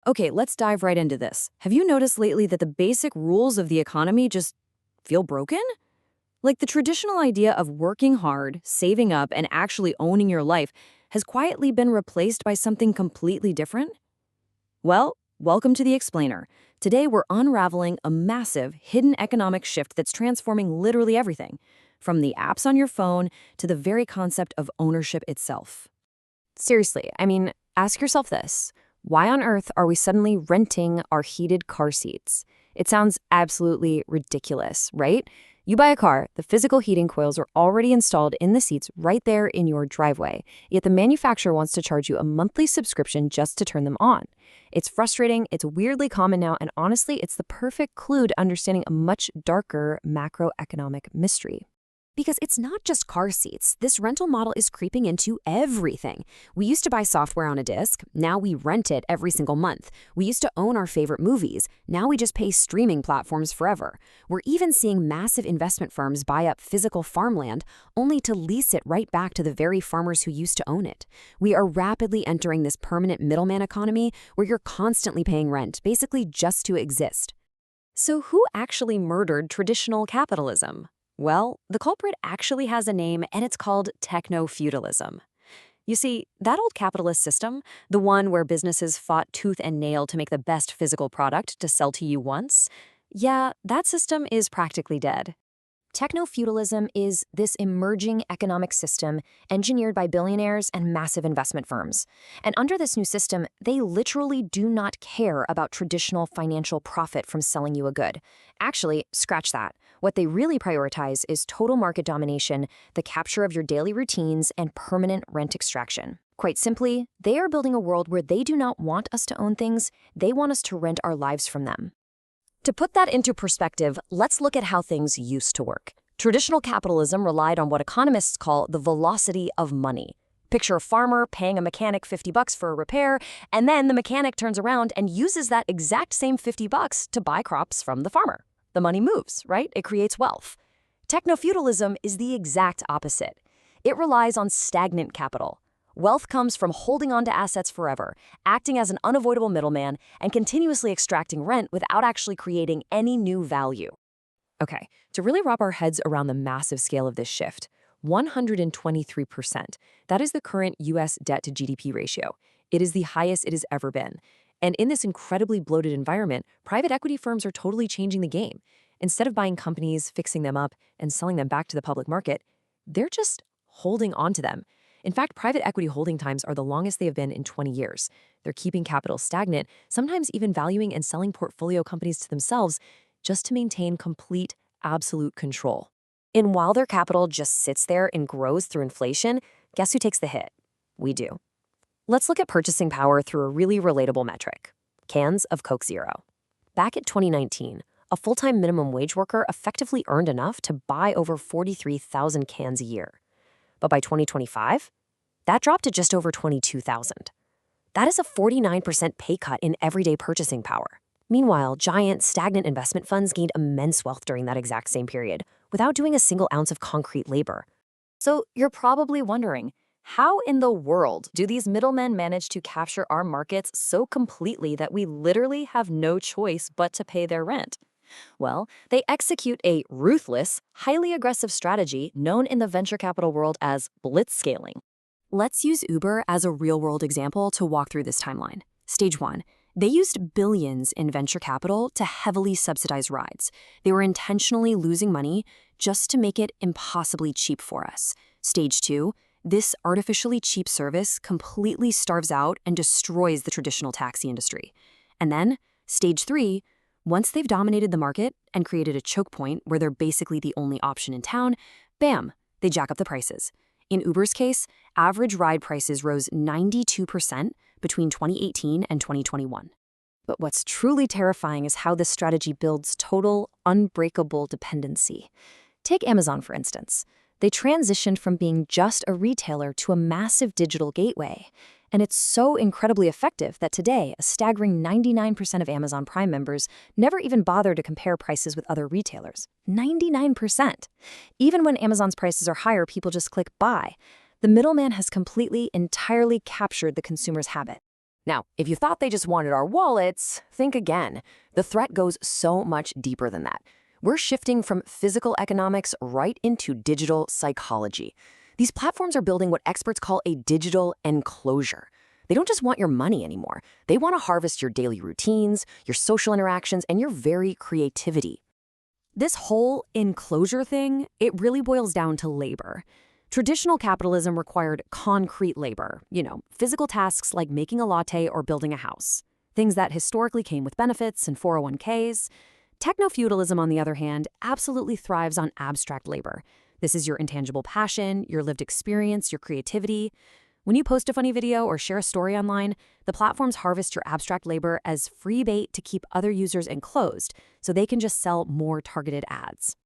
Okay, let's dive right into this. Have you noticed lately that the basic rules of the economy just feel broken? Like the traditional idea of working hard, saving up, and actually owning your life has quietly been replaced by something completely different? Well, welcome to The Explainer. Today we're unraveling a massive, hidden economic shift that's transforming literally everything, from the apps on your phone to the very concept of ownership itself. Seriously, ask yourself this. Why on earth are we suddenly renting our heated car seats? It sounds absolutely ridiculous, right? You buy a car, the physical heating coils are already installed in the seats right there in your driveway, yet the manufacturer wants to charge you a monthly subscription just to turn them on. It's frustrating, it's weirdly common now, and honestly, it's the perfect clue to understanding a much darker macroeconomic mystery. Because it's not just car seats. This rental model is creeping into everything. We used to buy software on a disc. Now we rent it every single month. We used to own our favorite movies. Now we just pay streaming platforms forever. We're even seeing massive investment firms buy up physical farmland only to lease it right back to the very farmers who used to own it. We are rapidly entering this permanent middleman economy where you're constantly paying rent, basically just to exist. So, who actually murdered traditional capitalism? Well, the culprit actually has a name, and it's called techno-feudalism. You see, that old capitalist system, the one where businesses fought tooth and nail to make the best physical product to sell to you once, yeah, that system is practically dead. Techno-feudalism is this emerging economic system engineered by billionaires and massive investment firms. And under this new system, they literally do not care about traditional financial profit from selling you a good. Actually, scratch that. What they really prioritize is total market domination, the capture of your daily routines, and permanent rent extraction. Quite simply, they are building a world where they do not want us to own things, they want us to rent our lives from them. To put that into perspective, let's look at how things used to work. Traditional capitalism relied on what economists call the velocity of money. Picture a farmer paying a mechanic $50 for a repair, and then the mechanic turns around and uses that exact same $50 to buy crops from the farmer. The money moves, right? It creates wealth. Techno-feudalism is the exact opposite. It relies on stagnant capital. Wealth comes from holding on to assets forever, acting as an unavoidable middleman, and continuously extracting rent without actually creating any new value. Okay, to really wrap our heads around the massive scale of this shift, 123%. That is the current US debt to GDP ratio. It is the highest it has ever been. And in this incredibly bloated environment, private equity firms are totally changing the game. Instead of buying companies, fixing them up, and selling them back to the public market, they're just holding on to them. In fact, private equity holding times are the longest they have been in 20 years. They're keeping capital stagnant, sometimes even valuing and selling portfolio companies to themselves just to maintain complete, absolute control. And while their capital just sits there and grows through inflation, guess who takes the hit? We do. Let's look at purchasing power through a really relatable metric: cans of Coke Zero. Back in 2019, a full-time minimum wage worker effectively earned enough to buy over 43,000 cans a year. But by 2025, that dropped to just over 22,000. That is a 49% pay cut in everyday purchasing power. Meanwhile, giant, stagnant investment funds gained immense wealth during that exact same period without doing a single ounce of concrete labor. So you're probably wondering, how in the world do these middlemen manage to capture our markets so completely that we literally have no choice but to pay their rent? Well, they execute a ruthless, highly aggressive strategy known in the venture capital world as blitzscaling. Let's use Uber as a real-world example to walk through this timeline. Stage 1. They used billions in venture capital to heavily subsidize rides. They were intentionally losing money just to make it impossibly cheap for us. Stage 2. This artificially cheap service completely starves out and destroys the traditional taxi industry. And then, Stage 3. Once they've dominated the market and created a choke point where they're basically the only option in town, bam, they jack up the prices. In Uber's case, average ride prices rose 92% between 2018 and 2021. But what's truly terrifying is how this strategy builds total, unbreakable dependency. Take Amazon, for instance. They transitioned from being just a retailer to a massive digital gateway. And it's so incredibly effective that today, a staggering 99% of Amazon Prime members never even bother to compare prices with other retailers. 99%. Even when Amazon's prices are higher, people just click buy. The middleman has completely, entirely captured the consumer's habit. Now, if you thought they just wanted our wallets, think again. The threat goes so much deeper than that. We're shifting from physical economics right into digital psychology. These platforms are building what experts call a digital enclosure. They don't just want your money anymore. They want to harvest your daily routines, your social interactions, and your very creativity. This whole enclosure thing, it really boils down to labor. Traditional capitalism required concrete labor, physical tasks like making a latte or building a house, things that historically came with benefits and 401ks. Techno-feudalism, on the other hand, absolutely thrives on abstract labor. This is your intangible passion, your lived experience, your creativity. When you post a funny video or share a story online, the platforms harvest your abstract labor as free bait to keep other users enclosed, so they can just sell more targeted ads.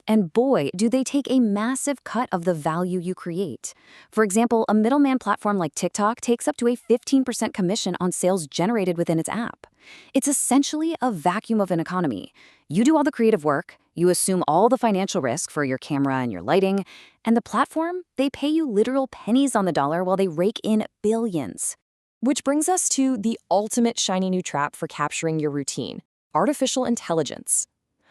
And boy, do they take a massive cut of the value you create. For example, a middleman platform like TikTok takes up to a 15% commission on sales generated within its app. It's essentially a vacuum of an economy. You do all the creative work, you assume all the financial risk for your camera and your lighting, and the platform, they pay you literal pennies on the dollar while they rake in billions. Which brings us to the ultimate shiny new trap for capturing your routine: artificial intelligence.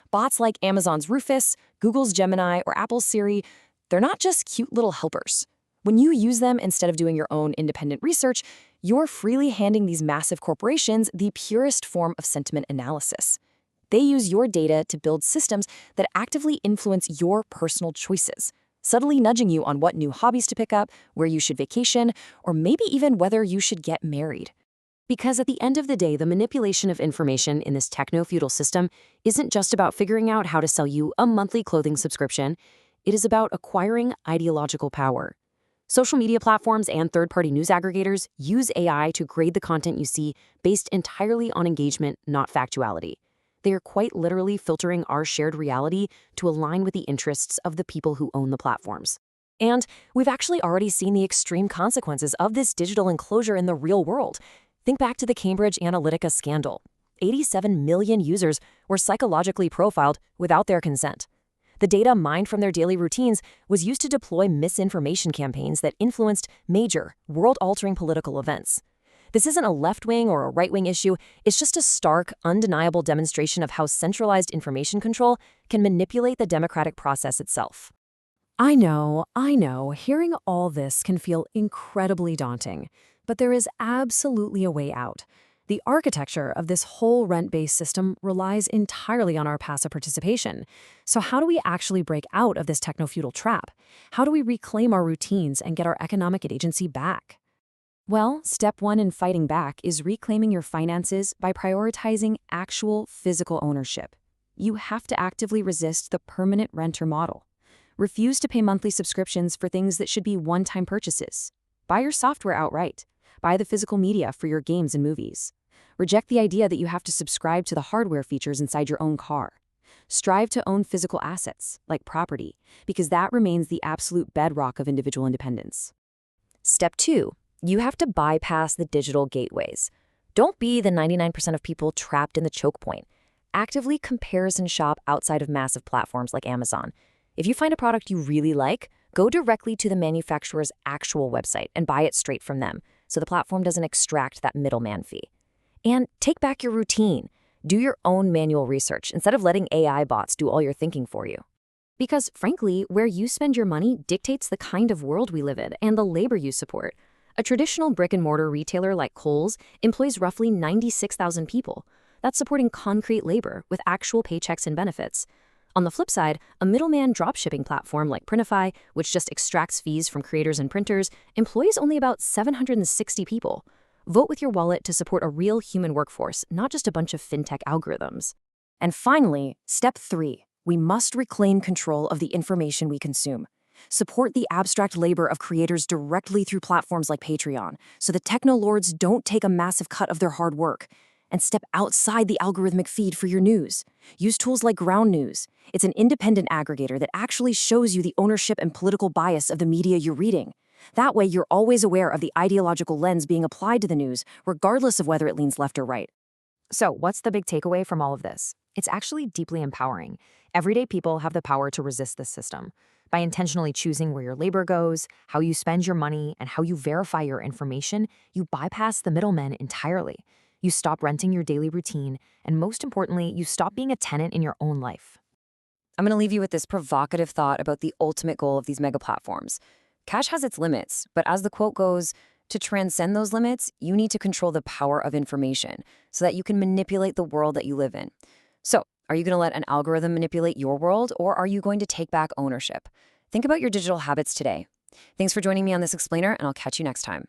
Bots like Amazon's Rufus, Google's Gemini, or Apple's Siri, they're not just cute little helpers. When you use them instead of doing your own independent research, you're freely handing these massive corporations the purest form of sentiment analysis. They use your data to build systems that actively influence your personal choices, subtly nudging you on what new hobbies to pick up, where you should vacation, or maybe even whether you should get married. Because at the end of the day, the manipulation of information in this techno-feudal system isn't just about figuring out how to sell you a monthly clothing subscription. It is about acquiring ideological power. Social media platforms and third-party news aggregators use AI to grade the content you see based entirely on engagement, not factuality. They are quite literally filtering our shared reality to align with the interests of the people who own the platforms. And we've actually already seen the extreme consequences of this digital enclosure in the real world. Think back to the Cambridge Analytica scandal. 87 million users were psychologically profiled without their consent. The data mined from their daily routines was used to deploy misinformation campaigns that influenced major, world-altering political events. This isn't a left-wing or a right-wing issue. It's just a stark, undeniable demonstration of how centralized information control can manipulate the democratic process itself. I know, hearing all this can feel incredibly daunting. But there is absolutely a way out. The architecture of this whole rent-based system relies entirely on our passive participation. So how do we actually break out of this techno-feudal trap? How do we reclaim our routines and get our economic agency back? Well, step one in fighting back is reclaiming your finances by prioritizing actual physical ownership. You have to actively resist the permanent renter model. Refuse to pay monthly subscriptions for things that should be one-time purchases. Buy your software outright. Buy the physical media for your games and movies. Reject the idea that you have to subscribe to the hardware features inside your own car. Strive to own physical assets, like property, because that remains the absolute bedrock of individual independence. Step two, you have to bypass the digital gateways. Don't be the 99% of people trapped in the choke point. Actively comparison shop outside of massive platforms like Amazon. If you find a product you really like, go directly to the manufacturer's actual website and buy it straight from them, so the platform doesn't extract that middleman fee. And take back your routine. Do your own manual research instead of letting AI bots do all your thinking for you. Because frankly, where you spend your money dictates the kind of world we live in and the labor you support. A traditional brick-and-mortar retailer like Kohl's employs roughly 96,000 people. That's supporting concrete labor with actual paychecks and benefits. On the flip side, a middleman dropshipping platform like Printify, which just extracts fees from creators and printers, employs only about 760 people. Vote with your wallet to support a real human workforce, not just a bunch of fintech algorithms. And finally, step three, we must reclaim control of the information we consume. Support the abstract labor of creators directly through platforms like Patreon, so the techno-lords don't take a massive cut of their hard work. And step outside the algorithmic feed for your news. Use tools like Ground News. It's an independent aggregator that actually shows you the ownership and political bias of the media you're reading. That way, you're always aware of the ideological lens being applied to the news, regardless of whether it leans left or right. So, what's the big takeaway from all of this? It's actually deeply empowering. Everyday people have the power to resist this system. By intentionally choosing where your labor goes, how you spend your money, and how you verify your information, you bypass the middlemen entirely. You stop renting your daily routine, and most importantly, you stop being a tenant in your own life. I'm going to leave you with this provocative thought about the ultimate goal of these mega platforms. Cash has its limits, but as the quote goes, to transcend those limits, you need to control the power of information so that you can manipulate the world that you live in. So, are you going to let an algorithm manipulate your world, or are you going to take back ownership? Think about your digital habits today. Thanks for joining me on this explainer, and I'll catch you next time.